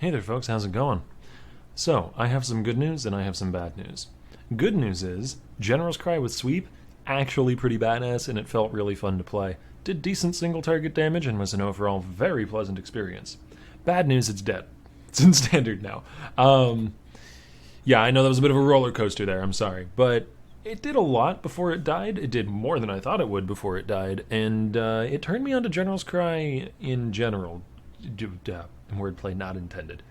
Hey there folks, how's it going? So, I have some good news and I have some bad news. Good news is, General's Cry with Sweep, actually pretty badass and it felt really fun to play. Did decent single target damage and was an overall very pleasant experience. Bad news, it's dead. It's in standard now. Yeah, I know that was a bit of a roller coaster there, I'm sorry. But it did a lot before it died. It did more than I thought it would before it died. And it turned me on to General's Cry in general. Wordplay not intended.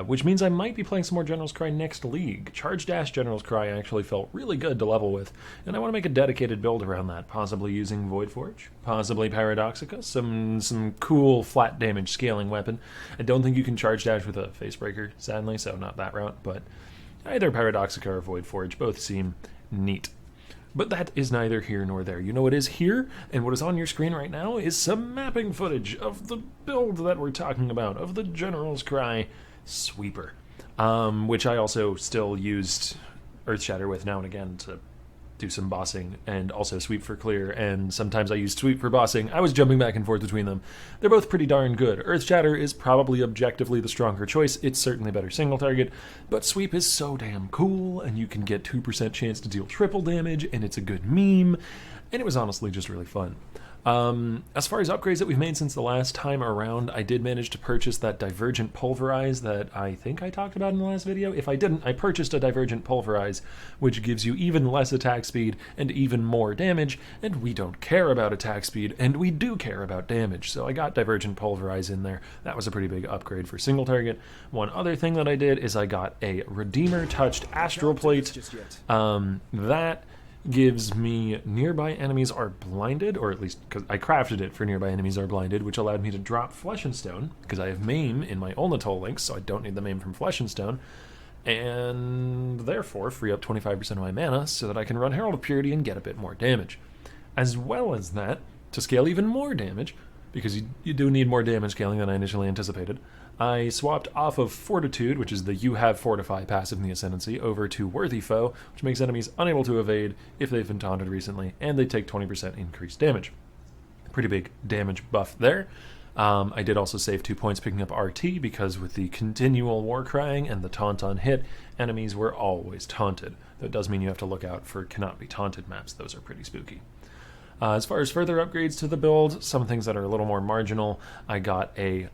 Which means I might be playing some more General's Cry next league. Charge Dash General's Cry actually felt really good to level with, and I want to make a dedicated build around that, possibly using Void Forge, possibly Paradoxica, some cool flat damage scaling weapon. I don't think you can Charge Dash with a Facebreaker, sadly, so not that route, but either Paradoxica or Void Forge both seem neat. But that is neither here nor there. You know what is here, and what is on your screen right now is some mapping footage of the build that we're talking about, of the General's Cry Sweeper, which I also still used Earthshatter with now and again to do some bossing, and also Sweep for clear, and sometimes I used Sweep for bossing. I was jumping back and forth between them. They're both pretty darn good. Earthshatter is probably objectively the stronger choice. It's certainly better single target, but Sweep is so damn cool, and you can get 2% chance to deal triple damage, and it's a good meme, and it was honestly just really fun. As far as upgrades that we've made since the last time around, I did manage to purchase that Divergent Pulverize that I think I talked about in the last video. If I didn't, I purchased a Divergent Pulverize, which gives you even less attack speed and even more damage, and we don't care about attack speed, and we do care about damage, so I got Divergent Pulverize in there. That was a pretty big upgrade for single target. One other thing that I did is I got a Redeemer Touched Astral Plate. That gives me nearby enemies are blinded, or at least because I crafted it for nearby enemies are blinded, which allowed me to drop Flesh and Stone, because I have Maim in my Olnatol links, so I don't need the Maim from Flesh and Stone, and therefore free up 25% of my mana so that I can run Herald of Purity and get a bit more damage. As well as that, to scale even more damage, because you do need more damage scaling than I initially anticipated, I swapped off of Fortitude, which is the You Have Fortify passive in the Ascendancy, over to Worthy Foe, which makes enemies unable to evade if they've been taunted recently, and they take 20% increased damage. Pretty big damage buff there. I did also save 2 points picking up RT, because with the continual war crying and the taunt on hit, enemies were always taunted. Though it does mean you have to look out for cannot be taunted maps. Those are pretty spooky. As far as further upgrades to the build, some things that are a little more marginal, I got a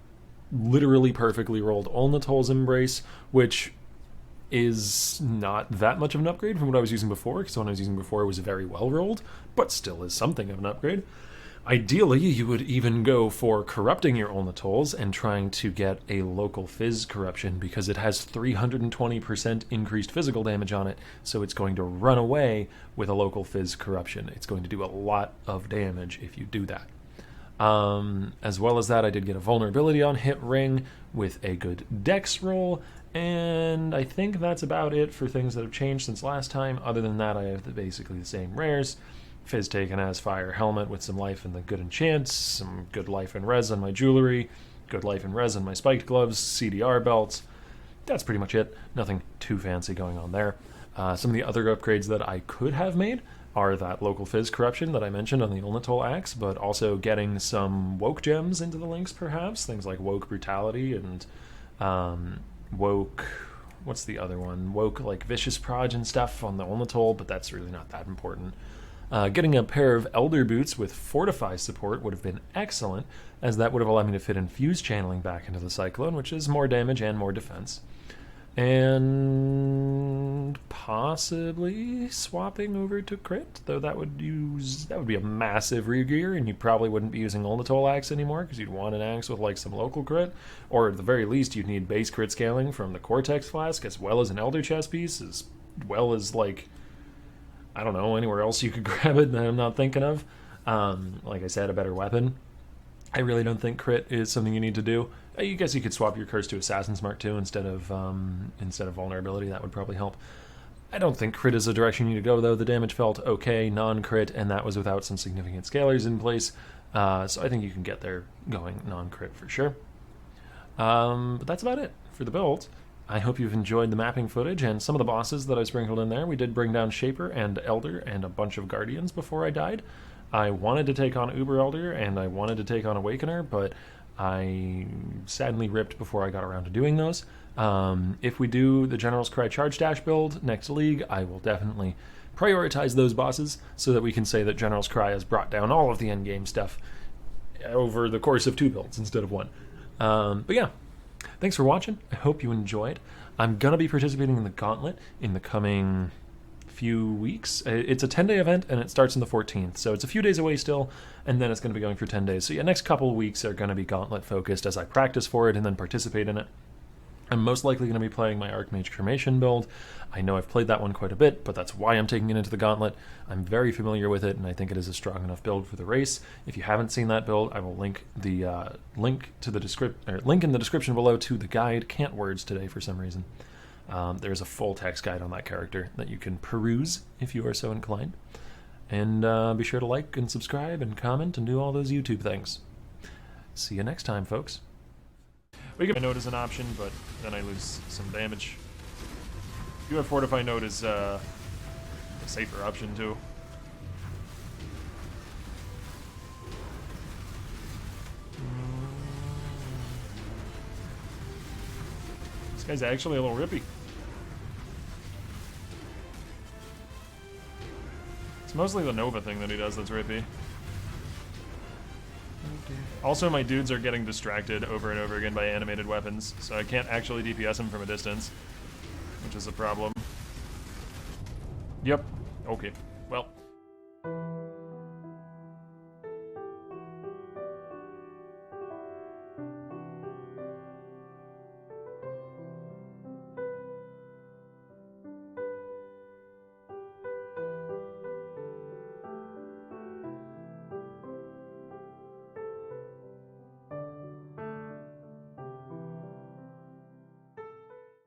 literally perfectly rolled Olnatol's Embrace, which is not that much of an upgrade from what I was using before, because the one I was using before it was very well rolled, but still is something of an upgrade. Ideally, you would even go for corrupting your Olnatols and trying to get a local Fizz corruption, because it has 320% increased physical damage on it, so it's going to run away with a local Fizz corruption. It's going to do a lot of damage if you do that. As well as that, I did get a vulnerability on Hit Ring with a good Dex roll, and I think that's about it for things that have changed since last time. Other than that, I have basically the same rares. Fizz taken as Fire Helmet with some life in the good enchants, some good life and res on my jewelry, good life and res on my spiked gloves, CDR belts. That's pretty much it. Nothing too fancy going on there. Some of the other upgrades that I could have made are that local Fizz corruption that I mentioned on the Olnatol axe, but also getting some Woke gems into the links perhaps, things like Woke Brutality and Woke, what's the other one? Woke like Vicious Proj and stuff on the Olnatol, but that's really not that important. Getting a pair of Elder Boots with Fortify support would have been excellent, as that would have allowed me to fit Infuse Channeling back into the Cyclone, which is more damage and more defense. And possibly swapping over to crit, though that would be a massive regear, and you probably wouldn't be using Olnatol axe anymore because you'd want an axe with like some local crit, or at the very least you'd need base crit scaling from the Cortex Flask as well as an Elder chest piece, as well as like, I don't know, anywhere else you could grab it that I'm not thinking of. Like I said, a better weapon. I really don't think crit is something you need to do. I guess you could swap your curse to Assassin's Mark II instead of vulnerability. That would probably help. I don't think crit is the direction you need to go, though. The damage felt okay, non-crit, and that was without some significant scalers in place. So I think you can get there going non-crit for sure. But that's about it for the build. I hope you've enjoyed the mapping footage and some of the bosses that I sprinkled in there. We did bring down Shaper and Elder and a bunch of Guardians before I died. I wanted to take on Uber Elder and I wanted to take on Awakener, but I sadly ripped before I got around to doing those. If we do the General's Cry Charge Dash build next league, I will definitely prioritize those bosses so that we can say that General's Cry has brought down all of the endgame stuff over the course of 2 builds instead of 1. But yeah, thanks for watching. I hope you enjoyed. I'm going to be participating in the Gauntlet in the coming few weeks. It's a 10-day event, and it starts on the 14th, so it's a few days away still, and then it's going to be going for 10 days. So yeah, next couple of weeks are going to be Gauntlet focused as I practice for it and then participate in it. I'm most likely going to be playing my Archmage Cremation build. I know I've played that one quite a bit, but that's why I'm taking it into the Gauntlet. I'm very familiar with it, and I think it is a strong enough build for the race. If you haven't seen that build, I will link the link in the description below to the guide. Can't words today for some reason. There's a full text guide on that character that you can peruse if you are so inclined. And be sure to like and subscribe and comment and do all those YouTube things. See you next time, folks. We can Note as an option, but then I lose some damage. You have Fortify Note as a safer option too. This guy's actually a little rippy. It's mostly the Nova thing that he does that's rippy. Also, my dudes are getting distracted over and over again by animated weapons, so I can't actually DPS them from a distance, which is a problem. Yep. Okay. Well.